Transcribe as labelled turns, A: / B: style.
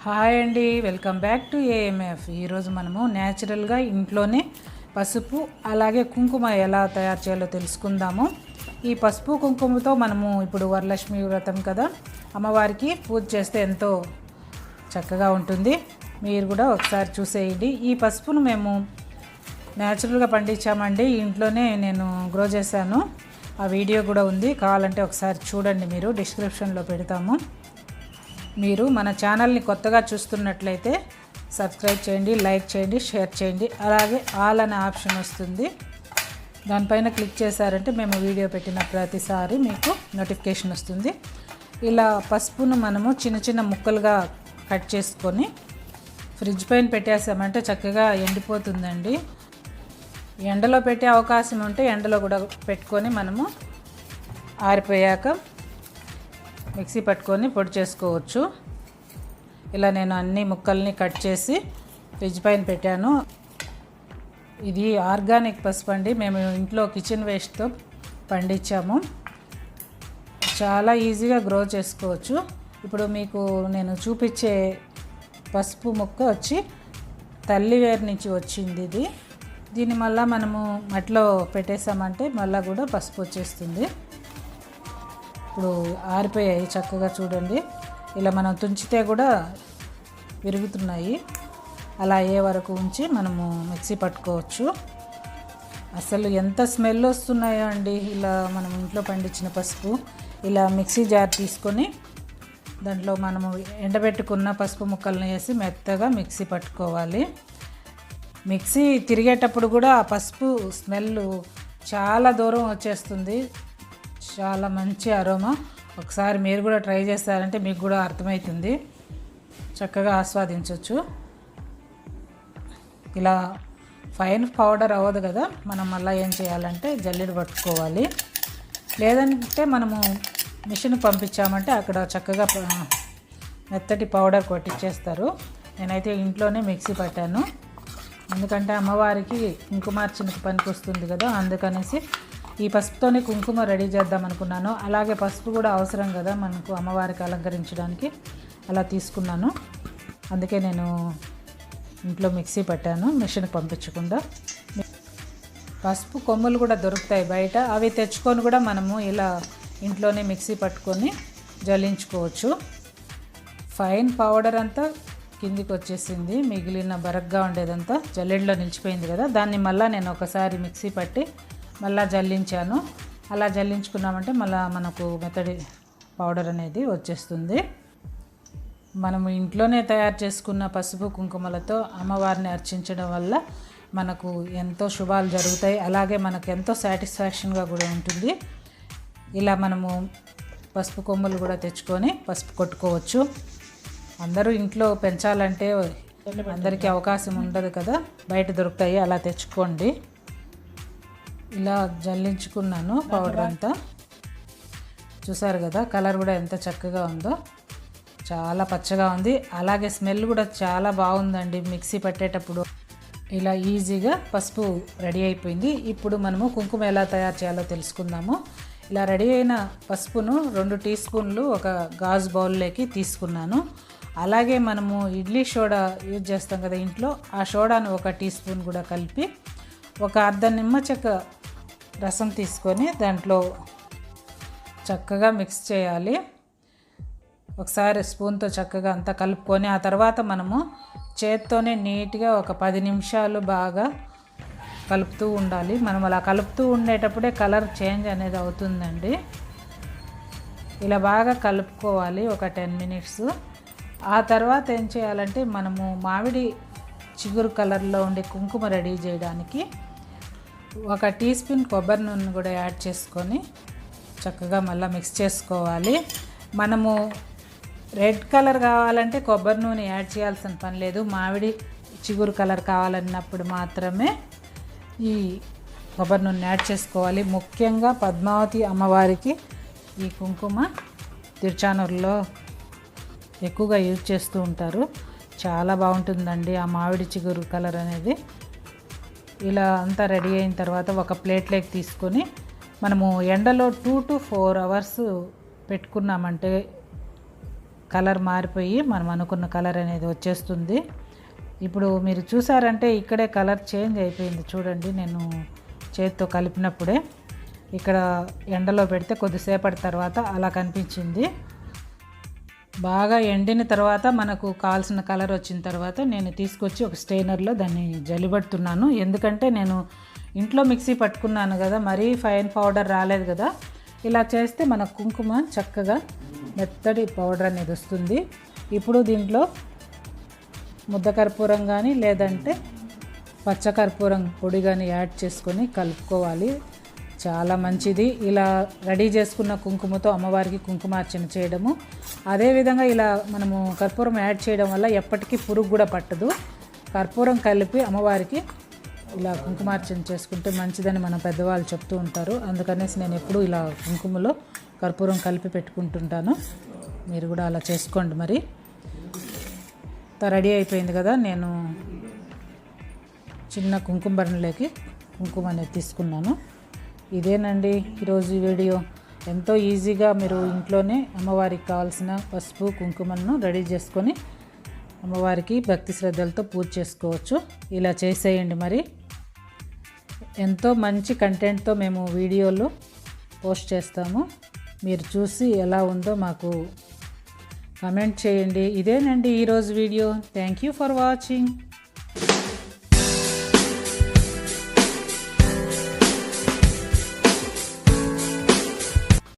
A: Hi అండి, welcome back to AMF. ఈరోజు మనము న్యాచురల్గా ఇంట్లోనే పసుపు అలాగే కుంకుమ ఎలా తయారు చేయాలో తెలుసుకుందాము. ఈ పసుపు కుంకుమతో మనము ఇప్పుడు వరలక్ష్మి వ్రతం కదా, అమ్మవారికి పూజ చేస్తే ఎంతో చక్కగా ఉంటుంది. మీరు కూడా ఒకసారి చూసేయండి. ఈ పసుపును మేము న్యాచురల్గా పండించామండి, ఇంట్లోనే నేను గ్రో చేశాను. ఆ వీడియో కూడా ఉంది, కావాలంటే ఒకసారి చూడండి. మీరు డిస్క్రిప్షన్లో పెడతాము. మీరు మన ఛానల్ని కొత్తగా చూస్తున్నట్లయితే సబ్స్క్రైబ్ చేయండి, లైక్ చేయండి, షేర్ చేయండి. అలాగే ఆల్ అనే ఆప్షన్ వస్తుంది, దానిపైన క్లిక్ చేశారంటే మేము వీడియో పెట్టిన ప్రతిసారి మీకు నోటిఫికేషన్ వస్తుంది. ఇలా పసుపును మనము చిన్న చిన్న ముక్కలుగా కట్ చేసుకొని ఫ్రిడ్జ్ పైన పెట్టేసామంటే చక్కగా ఎండిపోతుందండి. ఎండలో పెట్టే అవకాశం ఉంటే ఎండలో కూడా పెట్టుకొని మనము ఆరిపోయాక మిక్సీ పట్టుకొని పొడి చేసుకోవచ్చు. ఇలా నేను అన్ని ముక్కల్ని కట్ చేసి ఫ్రిడ్జ్ పైన పెట్టాను. ఇది ఆర్గానిక్ పసుపు అండి, మేము ఇంట్లో కిచెన్ వేస్ట్తో పండించాము. చాలా ఈజీగా గ్రో చేసుకోవచ్చు. ఇప్పుడు మీకు నేను చూపించే పసుపు ముక్క వచ్చి తల్లివేరు నుంచి వచ్చింది. దీన్ని మళ్ళీ మనము మట్టిలో పెట్టేసామంటే మళ్ళీ కూడా పసుపు వచ్చేస్తుంది. ఇప్పుడు ఆరిపోయాయి చక్కగా, చూడండి. ఇలా మనం తుంచితే కూడా విరుగుతున్నాయి. అలా అయ్యే వరకు ఉంచి మనము మిక్సీ పట్టుకోవచ్చు. అసలు ఎంత స్మెల్ వస్తున్నాయో అండి ఇలా మనం ఇంట్లో పండించిన పసుపు. ఇలా మిక్సీ జార్ తీసుకొని దాంట్లో మనము ఎండబెట్టుకున్న పసుపు ముక్కలను వేసి మెత్తగా మిక్సీ పట్టుకోవాలి. మిక్సీ తిరిగేటప్పుడు కూడా ఆ పసుపు స్మెల్ చాలా దూరం వచ్చేస్తుంది. చాలా మంచి అరోమా. ఒకసారి మీరు కూడా ట్రై చేస్తారంటే మీకు కూడా అర్థమవుతుంది, చక్కగా ఆస్వాదించవచ్చు. ఇలా ఫైన్ పౌడర్ అవ్వదు కదా, మనం మళ్ళీ ఏం చేయాలంటే జల్లెడ పట్టుకోవాలి. లేదంటే మనము మిషన్ పంపించామంటే అక్కడ చక్కగా మెత్తటి పౌడర్ కొట్టించేస్తారు. నేనైతే ఇంట్లోనే మిక్సీ పట్టాను, ఎందుకంటే అమ్మవారికి కుంకుమార్చనకు పనికి వస్తుంది కదా, అందుకనేసి ఈ పసుపుతోనే కుంకుమ రెడీ చేద్దాం అనుకున్నాను. అలాగే పసుపు కూడా అవసరం కదా మనకు అమ్మవారికి అలంకరించడానికి, అలా తీసుకున్నాను. అందుకే నేను ఇంట్లో మిక్సీ పట్టాను, మిషన్కి పంపించకుండా. పసుపు కొమ్ములు కూడా దొరుకుతాయి బయట, అవి తెచ్చుకొని కూడా మనము ఇలా ఇంట్లోనే మిక్సీ పట్టుకొని జల్లించుకోవచ్చు. ఫైన్ పౌడర్ అంతా కిందికి వచ్చేసింది, మిగిలిన బరగ్గా ఉండేదంతా జల్లెడలో నిలిచిపోయింది కదా, దాన్ని మళ్ళీ నేను ఒకసారి మిక్సీ పట్టి మళ్ళీ జల్లించాను. అలా జల్లించుకున్నామంటే మళ్ళీ మనకు మెత్తడి పౌడర్ అనేది వచ్చేస్తుంది. మనము ఇంట్లోనే తయారు చేసుకున్న పసుపు కుంకుమలతో అమ్మవారిని అర్చించడం వల్ల మనకు ఎంతో శుభాలు జరుగుతాయి. అలాగే మనకు ఎంతో సాటిస్ఫాక్షన్గా కూడా ఉంటుంది. ఇలా మనము పసుపు కొమ్ములు కూడా తెచ్చుకొని పసుపు కొట్టుకోవచ్చు. అందరూ ఇంట్లో పెంచాలంటే అందరికీ అవకాశం ఉండదు కదా, బయట దొరుకుతాయి, అలా తెచ్చుకోండి. ఇలా జల్లించుకున్నాను పౌడర్ అంతా. చూసారు కదా, కలర్ కూడా ఎంత చక్కగా ఉందో, చాలా పచ్చగా ఉంది. అలాగే స్మెల్ కూడా చాలా బాగుందండి. మిక్సీ పట్టేటప్పుడు ఇలా ఈజీగా పసుపు రెడీ అయిపోయింది. ఇప్పుడు మనము కుంకుమ ఎలా తయారు చేయాలో తెలుసుకుందాము. ఇలా రెడీ అయిన పసుపును 2 టీ స్పూన్లు ఒక గాజు బౌల్లోకి తీసుకున్నాను. అలాగే మనము ఇడ్లీ సోడా యూజ్ చేస్తాం కదా ఇంట్లో, ఆ సోడాను 1 టీ స్పూన్ కూడా కలిపి ఒక అర్ధ నిమ్మ చెక్క రసం తీసుకొని దాంట్లో చక్కగా మిక్స్ చేయాలి. ఒకసారి స్పూన్తో చక్కగా అంతా కలుపుకొని ఆ తర్వాత మనము చేత్తోనే నీట్గా ఒక 10 నిమిషాలు బాగా కలుపుతూ ఉండాలి. మనం అలా కలుపుతూ ఉండేటప్పుడే కలర్ చేంజ్ అనేది అవుతుందండి. ఇలా బాగా కలుపుకోవాలి ఒక 10 మినిట్స్. ఆ తర్వాత ఏం చేయాలంటే మనము మామిడి చిగురు కలర్లో ఉండే కుంకుమ రెడీ చేయడానికి 1 టీ స్పూన్ కొబ్బరి నూనె కూడా యాడ్ చేసుకొని చక్కగా మళ్ళీ మిక్స్ చేసుకోవాలి. మనము రెడ్ కలర్ కావాలంటే కొబ్బరి నూనె యాడ్ చేయాల్సిన పని లేదు. మామిడి చిగురు కలర్ కావాలన్నప్పుడు మాత్రమే ఈ కొబ్బరి నూనె యాడ్ చేసుకోవాలి. ముఖ్యంగా పద్మావతి అమ్మవారికి ఈ కుంకుమ తిరుచానూరులో ఎక్కువగా యూజ్ చేస్తూ ఉంటారు. చాలా బాగుంటుందండి ఆ మామిడి చిగురు కలర్ అనేది. ఇలా అంతా రెడీ అయిన తర్వాత ఒక ప్లేట్లోకి తీసుకొని మనము ఎండలో 2 to 4 అవర్స్ పెట్టుకున్నామంటే కలర్ మారిపోయి మనం అనుకున్న కలర్ అనేది వచ్చేస్తుంది. ఇప్పుడు మీరు చూసారంటే ఇక్కడే కలర్ చేంజ్ అయిపోయింది చూడండి. నేను చేతితో కలిపినప్పుడే ఇక్కడ ఎండలో పెడితే కొద్దిసేపటి తర్వాత అలా కనిపించింది. బాగా ఎండిన తర్వాత మనకు కావాల్సిన కలర్ వచ్చిన తర్వాత నేను తీసుకొచ్చి ఒక స్టెయినర్లో దాన్ని జల్లిబడుతున్నాను. ఎందుకంటే నేను ఇంట్లో మిక్సీ పట్టుకున్నాను కదా, మరీ ఫైన్ పౌడర్ రాలేదు కదా. ఇలా చేస్తే మన కుంకుమ చక్కగా మెత్తటి పౌడర్ అనేది వస్తుంది. ఇప్పుడు దీంట్లో ముద్దకర్పూరం కానీ లేదంటే పచ్చకర్పూరం పొడి కానీ యాడ్ చేసుకొని కలుపుకోవాలి. చాలా మంచిది. ఇలా రెడీ చేసుకున్న కుంకుమతో అమ్మవారికి కుంకుమార్చన చేయడము. అదేవిధంగా ఇలా మనము కర్పూరం యాడ్ చేయడం వల్ల ఎప్పటికీ పురుగు కూడా పట్టదు. కర్పూరం కలిపి అమ్మవారికి ఇలా కుంకుమార్చన చేసుకుంటే మంచిదని మన పెద్దవాళ్ళు చెప్తూ ఉంటారు. అందుకనేసి నేను ఎప్పుడూ ఇలా కుంకుమలో కర్పూరం కలిపి పెట్టుకుంటుంటాను. మీరు కూడా అలా చేసుకోండి. మరి రెడీ అయిపోయింది కదా. నేను చిన్న కుంకుమ బరణలోకి కుంకుమ అనేది తీసుకున్నాను. ఇదేనండి ఈరోజు వీడియో. ఎంతో ఈజీగా మీరు ఇంట్లోనే అమ్మవారికి కావాల్సిన పసుపు కుంకుమను రెడీ చేసుకొని అమ్మవారికి భక్తి శ్రద్ధలతో పూజ చేసుకోవచ్చు. ఇలా చేసేయండి. మరి ఎంతో మంచి కంటెంట్తో మేము వీడియోలు పోస్ట్ చేస్తాము. మీరు చూసి ఎలా ఉందో మాకు కామెంట్ చేయండి. ఇదేనండి ఈరోజు video. Thank you for watching.